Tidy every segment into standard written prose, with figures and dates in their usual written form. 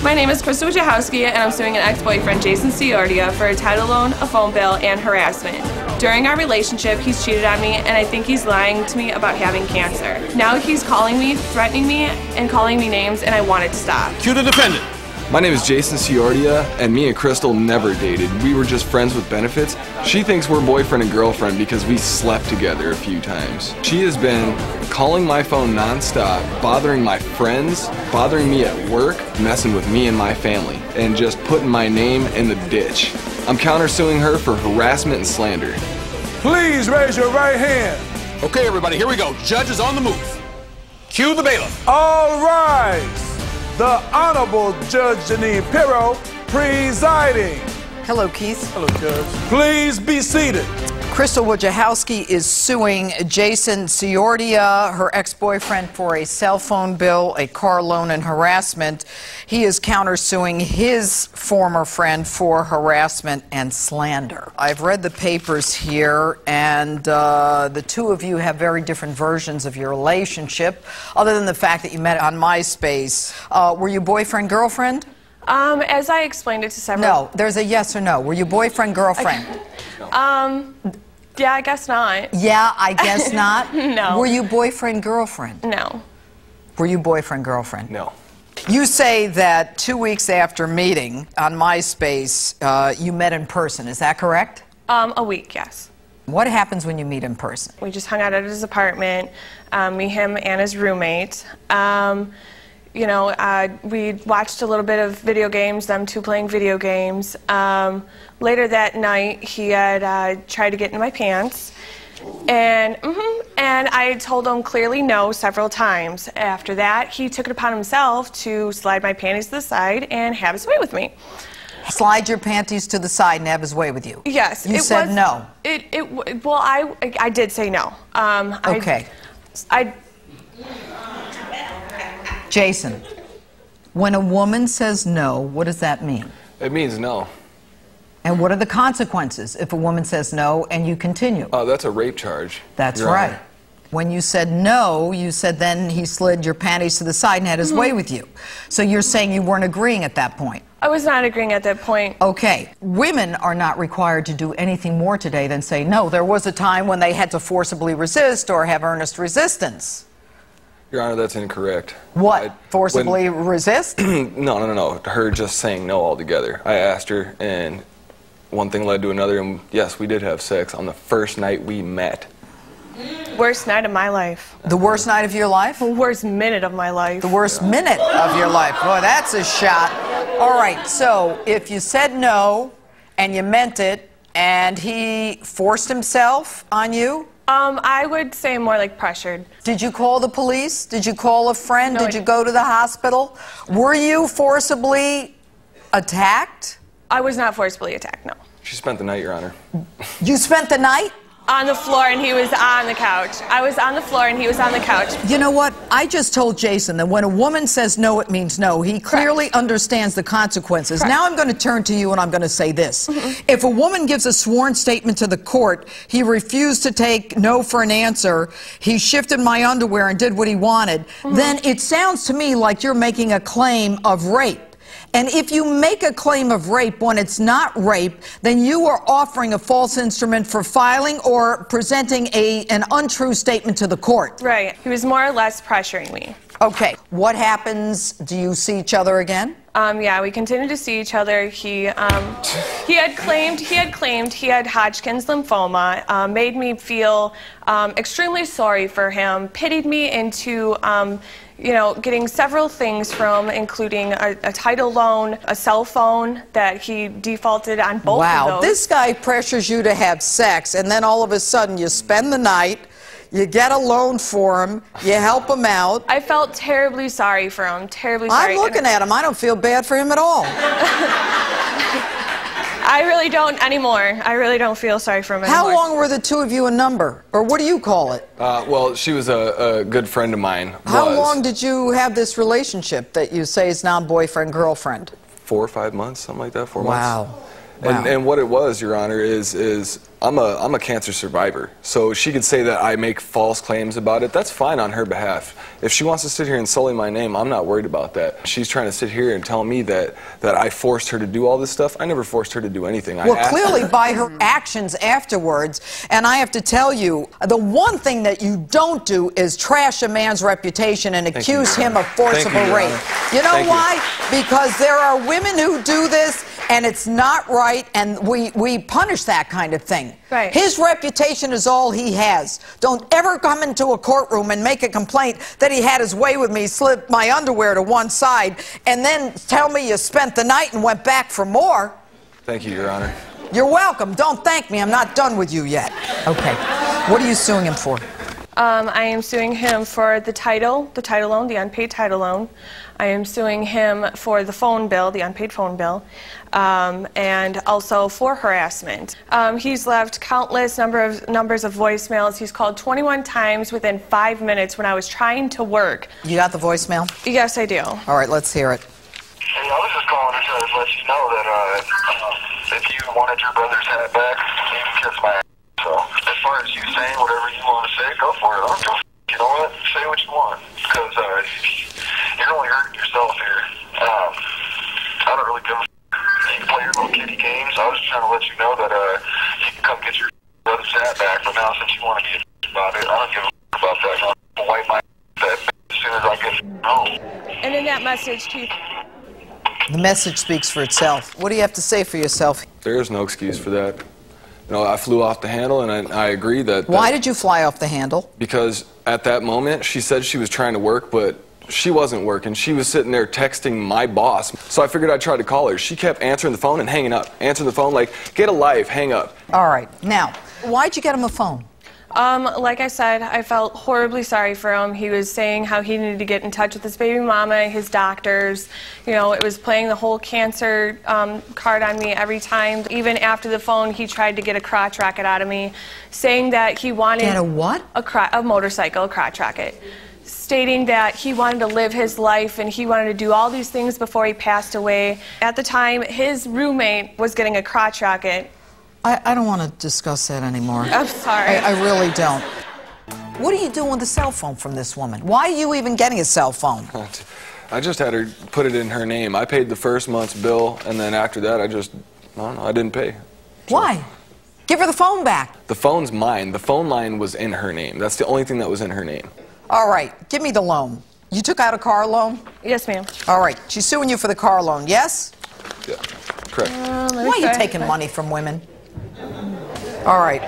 My name is Crystal Wojciechowski, and I'm suing an ex-boyfriend, Jason Ciordia, for a title loan, a phone bill, and harassment. During our relationship, he's cheated on me, and I think he's lying to me about having cancer. Now he's calling me, threatening me, and calling me names, and I want it to stop. Cue the defendant. My name is Jason Ciordia, and me and Crystal never dated. We were just friends with benefits. She thinks we're boyfriend and girlfriend because we slept together a few times. She has been calling my phone nonstop, bothering my friends, bothering me at work, messing with me and my family, and just putting my name in the ditch. I'm countersuing her for harassment and slander. Please raise your right hand. Okay, everybody, here we go. Judge is on the move. Cue the bailiff. All rise. The Honorable Judge Janine Pirro presiding. Hello, Keith. Hello, Judge. Please be seated. Crystal Wojciechowski is suing Jason Ciordia, her ex-boyfriend, for a cell phone bill, a car loan, and harassment. He is countersuing his former friend for harassment and slander. I've read the papers here, and the two of you have very different versions of your relationship, other than the fact that you met on MySpace. Were you boyfriend-girlfriend? As I explained it to several... No, there's a yes or no. Were you boyfriend-girlfriend? Yeah, I guess not. Yeah, I guess not? No. Were you boyfriend-girlfriend? No. Were you boyfriend-girlfriend? No. You say that 2 weeks after meeting on MySpace, you met in person. Is that correct? A week, yes. What happens when you meet in person? We just hung out at his apartment, me, him, and his roommate. You know, we watched a little bit of video games, them two playing video games. Later that night, he had tried to get into my pants, and I told him clearly no several times. After that, he took it upon himself to slide my panties to the side and have his way with me. Slide your panties to the side and have his way with you? Yes. You said no? Well, I did say no. Okay. Jason, when a woman says no, what does that mean? It means no. And what are the consequences if a woman says no and you continue? That's a rape charge. That's Your right. Honor. When you said no, you said then he slid your panties to the side and had his way with you. So you're saying you weren't agreeing at that point? I was not agreeing at that point. Okay. Women are not required to do anything more today than say no. There was a time when they had to forcibly resist or have earnest resistance. Your Honor, that's incorrect. What? Forcibly resist? No. Her just saying no altogether. I asked her, and one thing led to another, and yes, we did have sex on the first night we met. Worst night of my life. The worst night of your life? The worst minute of my life. The worst minute of your life. Boy, that's a shot. All right, so if you said no, and you meant it, and he forced himself on you? I would say more like pressured. Did you call the police? Did you call a friend? No, Did you go to the hospital? Were you forcibly attacked? I was not forcibly attacked, no. She spent the night, Your Honor. You spent the night? On the floor, and he was on the couch. I was on the floor, and he was on the couch. You know what? I just told Jason that when a woman says no, it means no. He clearly understands the consequences. Correct. Now I'm going to turn to you, and I'm going to say this. If a woman gives a sworn statement to the court, he refused to take no for an answer, he shifted my underwear and did what he wanted, then it sounds to me like you're making a claim of rape. And if you make a claim of rape when it's not rape, then you are offering a false instrument for filing or presenting an untrue statement to the court. Right. He was more or less pressuring me. Okay. What happens? Do you see each other again? Yeah, we continued to see each other. He had claimed he had Hodgkin's lymphoma, made me feel extremely sorry for him, pitied me into you know, getting several things from, including a title loan, a cell phone that he defaulted on both of those. Wow, this guy pressures you to have sex, and then all of a sudden you spend the night, you get a loan for him, you help him out. I felt terribly sorry for him, terribly sorry. I'm looking at him. I don't feel bad for him at all. I really don't anymore. I really don't feel sorry for him anymore. How long were the two of you a number? Or what do you call it? Well, she was a good friend of mine. How long did you have this relationship that you say is now boyfriend, girlfriend? 4 or 5 months, something like that, 4 months. Wow. And, Wow. and what it was, Your Honor, is I'm a cancer survivor. So she could say that I make false claims about it. That's fine on her behalf. If she wants to sit here and sully my name, I'm not worried about that. She's trying to sit here and tell me that I forced her to do all this stuff. I never forced her to do anything. Well, clearly by her actions afterwards, and I have to tell you, the one thing that you don't do is trash a man's reputation and accuse him of forcible rape. You know why? Because there are women who do this, and it's not right, and we punish that kind of thing. Right. His reputation is all he has. Don't ever come into a courtroom and make a complaint that he had his way with me, slipped my underwear to one side, and then tell me you spent the night and went back for more. Thank you, Your Honor. You're welcome. Don't thank me. I'm not done with you yet. Okay. What are you suing him for? I am suing him for the title loan, the unpaid title loan. I am suing him for the phone bill, the unpaid phone bill, and also for harassment. He's left countless numbers of voicemails. He's called 21 times within 5 minutes when I was trying to work. You got the voicemail? Yes, I do. All right, let's hear it. Hey, I was just calling to let you know that if you wanted your brother's hat back, you can kiss my ass. So, as far as you saying whatever you want to say, go for it. I don't give a f***. You know what? Say what you want. Because you're only hurting yourself here. I don't really give a f***. You can play your little kiddie games. I was just trying to let you know that you can come get your brother's hat back. But now, since you want to be a f*** about it, I don't give a f*** about that. I'll wipe my ass as soon as I get home. And in that message, Chief. The message speaks for itself. What do you have to say for yourself? There is no excuse for that. You know, I flew off the handle, and I agree that... Why did you fly off the handle? Because at that moment, she said she was trying to work, but she wasn't working. She was sitting there texting my boss. So I figured I'd try to call her. She kept answering the phone and hanging up. Answering the phone like, get a life, hang up. All right. Now, why'd you get him a phone? Like I said, I felt horribly sorry for him. He was saying how he needed to get in touch with his baby mama, his doctors. You know, it was playing the whole cancer card on me every time. Even after the phone, he tried to get a crotch racket out of me, saying that he wanted... Get a what? A motorcycle, a crotch racket. Stating that he wanted to live his life and he wanted to do all these things before he passed away. At the time, his roommate was getting a crotch racket. I don't want to discuss that anymore. I'm sorry. I really don't. What are you doing with a cell phone from this woman? Why are you even getting a cell phone? I just had her put it in her name. I paid the first month's bill, and then after that, I don't know, I didn't pay. So. Why? Give her the phone back. The phone's mine. The phone line was in her name. That's the only thing that was in her name. All right, give me the loan. You took out a car loan? Yes, ma'am. All right, she's suing you for the car loan, yes? Yeah, correct. Why are you taking money from women? All right,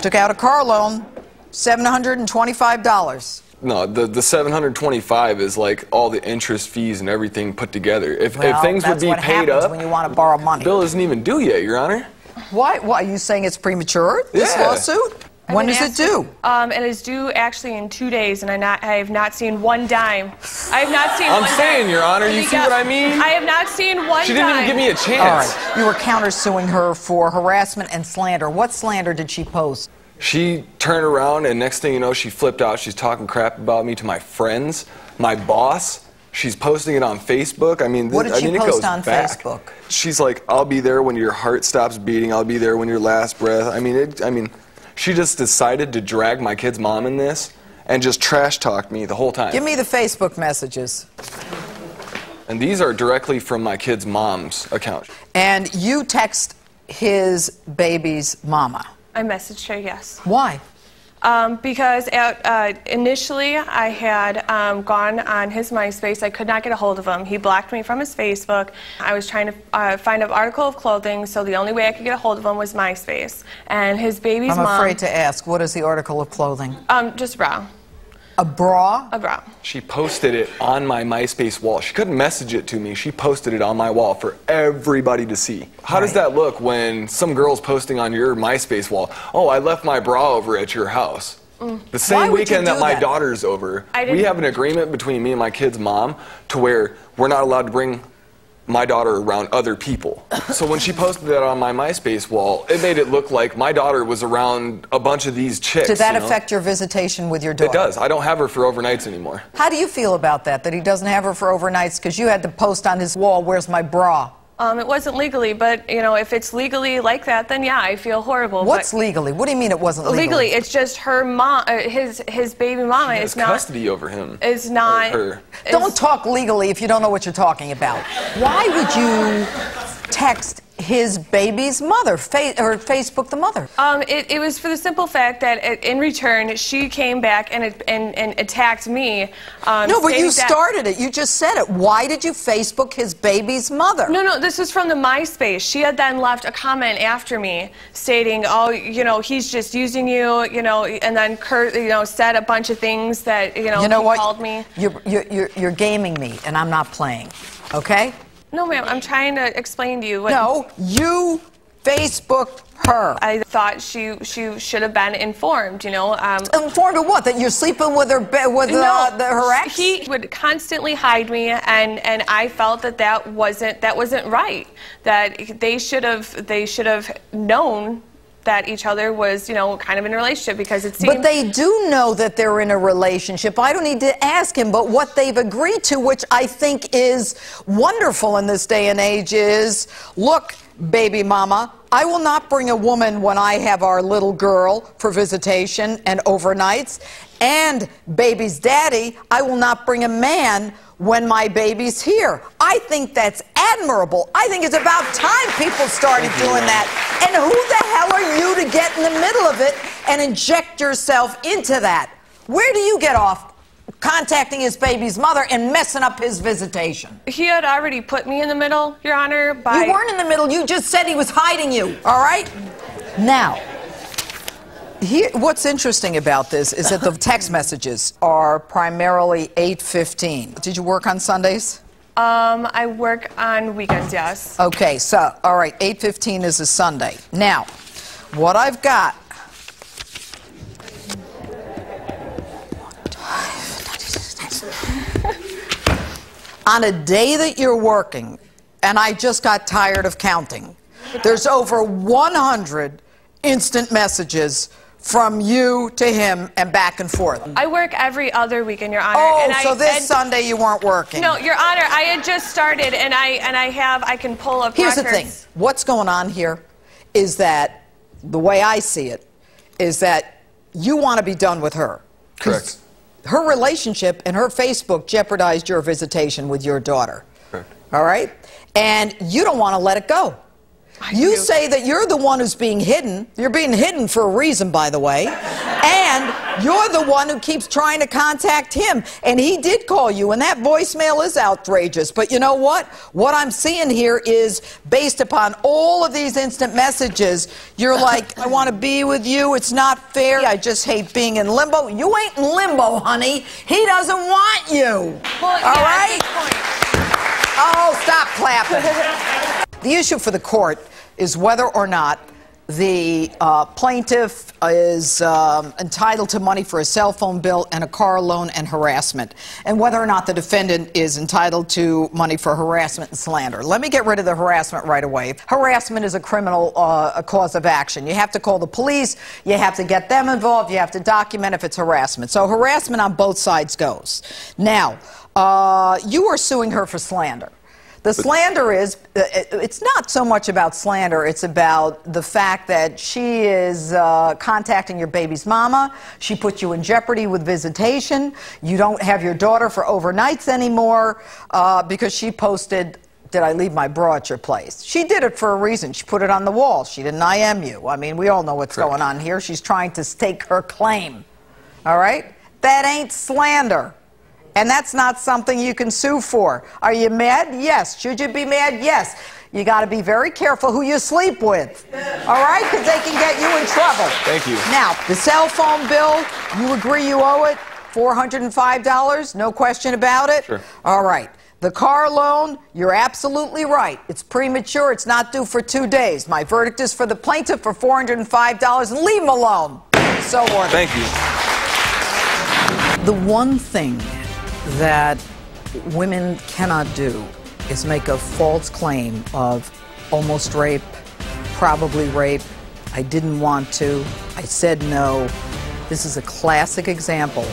took out a car loan, $725. No, the 725 is like all the interest, fees, and everything put together. If things would be paid up, when you want to borrow money. The bill isn't even due yet, Your Honor. Why? Are you saying it's premature, this lawsuit? When is it due? It is due actually in 2 days, and I have not seen one dime. I have not seen one dime. I'm saying, Your Honor, you see what I mean? I have not seen one dime. She didn't even give me a chance. All right, you were countersuing her for harassment and slander. What slander did she post? She turned around, and next thing you know, she flipped out. She's talking crap about me to my friends, my boss. She's posting it on Facebook. I mean, what did she post on back. Facebook? She's like, "I'll be there when your heart stops beating. I'll be there when your last breath." I mean, she just decided to drag my kid's mom in this and just trash talked me the whole time. Give me the Facebook messages. And these are directly from my kid's mom's account. And you text his baby's mama. I messaged her, yes. Why? Because initially I had gone on his MySpace. I could not get a hold of him. He blocked me from his Facebook. I was trying to find an article of clothing, so the only way I could get a hold of him was MySpace. And his baby's mom... I'm afraid to ask, what is the article of clothing? Just a bra. A bra? A bra. She posted it on my MySpace wall. She couldn't message it to me. She posted it on my wall for everybody to see. How does that look when some girl's posting on your MySpace wall, "Oh, I left my bra over at your house"? The same weekend that my daughter's over, we have an agreement between me and my kid's mom to where we're not allowed to bring my daughter around other people. So when she posted that on my MySpace wall, it made it look like my daughter was around a bunch of these chicks. Did that affect your visitation with your daughter? It does. I don't have her for overnights anymore. How do you feel about that he doesn't have her for overnights because you had to post on his wall, "Where's my bra"? It wasn't legally, but, you know, if it's legally like that, then yeah, I feel horrible. What's legally? What do you mean it wasn't legally? Legally, it's just her mom, his baby mama She has is not custody over him. Is not. Her. Don't talk legally if you don't know what you're talking about. Why would you text his baby's mother, or Facebook the mother? It was for the simple fact that in return she came back and attacked me. No, but you started it. You just said it. Why did you Facebook his baby's mother? No, this was from the MySpace. She had then left a comment after me stating, oh, you know, he's just using you, you know, and then said a bunch of things that, you know he called me. You're gaming me, and I'm not playing, okay? No, ma'am, I'm trying to explain to you what... No, you Facebooked her. I thought she should have been informed, you know. Informed of what? That you're sleeping with her her ex? He would constantly hide me, and I felt that wasn't right. That they should have known that each other was, you know, kind of in a relationship, because it seemed... But they do know that they're in a relationship. I don't need to ask him, but what they've agreed to, which I think is wonderful in this day and age, is, look, baby mama, I will not bring a woman when I have our little girl for visitation and overnights, and baby's daddy, I will not bring a man when my baby's here. I think that's admirable. I think it's about time people started doing that. And who the hell are you to get in the middle of it and inject yourself into that? Where do you get off contacting his baby's mother and messing up his visitation? He had already put me in the middle, Your Honor, by... You weren't in the middle. You just said he was hiding you, all right? Now, what's interesting about this is that the text messages are primarily 8:15. Did you work on Sundays? I work on weekends, yes. Okay, so, all right, 8:15 is a Sunday. Now, what I've got... On a day that you're working, and I just got tired of counting, there's over 100 instant messages from you to him and back and forth. I work every other weekend, Your Honor. Oh, so this Sunday you weren't working. No, Your Honor, I had just started, and I can pull up Here's records. the thing. What's going on here is that, the way I see it, is that you want to be done with her. Correct. Her relationship and her Facebook jeopardized your visitation with your daughter. Correct. All right? And you don't want to let it go. You say that you're the one who's being hidden. You're being hidden for a reason, by the way. And you're the one who keeps trying to contact him. And he did call you, and that voicemail is outrageous. But you know what? What I'm seeing here is, based upon all of these instant messages, you're like, I want to be with you. It's not fair. I just hate being in limbo. You ain't in limbo, honey. He doesn't want you. Well, all yeah, right? Oh, stop clapping. The issue for the court is whether or not the plaintiff is entitled to money for a cell phone bill and a car loan and harassment, and whether or not the defendant is entitled to money for harassment and slander. Let me get rid of the harassment right away. Harassment is a criminal cause of action. You have to call the police, you have to get them involved, you have to document if it's harassment. So harassment on both sides goes. Now, you are suing her for slander. The slander is, it's not so much about slander, it's about the fact that she is contacting your baby's mama, she put you in jeopardy with visitation, you don't have your daughter for overnights anymore because she posted, did I leave my bra at your place? She did it for a reason. She put it on the wall. She didn't IM you. I mean, we all know what's going on here. She's trying to stake her claim. All right? That ain't slander. And that's not something you can sue for. Are you mad? Yes. Should you be mad? Yes. You got to be very careful who you sleep with. All right? Because they can get you in trouble. Thank you. Now, the cell phone bill, you agree you owe it? $405? No question about it? Sure. All right. The car loan, you're absolutely right. It's premature. It's not due for 2 days. My verdict is for the plaintiff for $405, and leave him alone. So ordered. Thank you. The one thing that women cannot do is make a false claim of almost rape, probably rape, I didn't want to, I said no. This is a classic example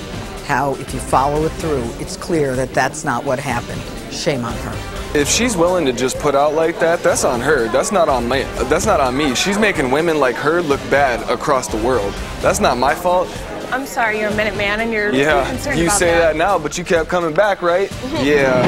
how if you follow it through, it's clear that that's not what happened. Shame on her. If she's willing to just put out like that, that's on her. That's not on me. That's not on me. She's making women like her look bad across the world. That's not my fault. I'm sorry, you're a minute man and you're Yeah, concerned you about say that now, but you kept coming back, right? Yeah.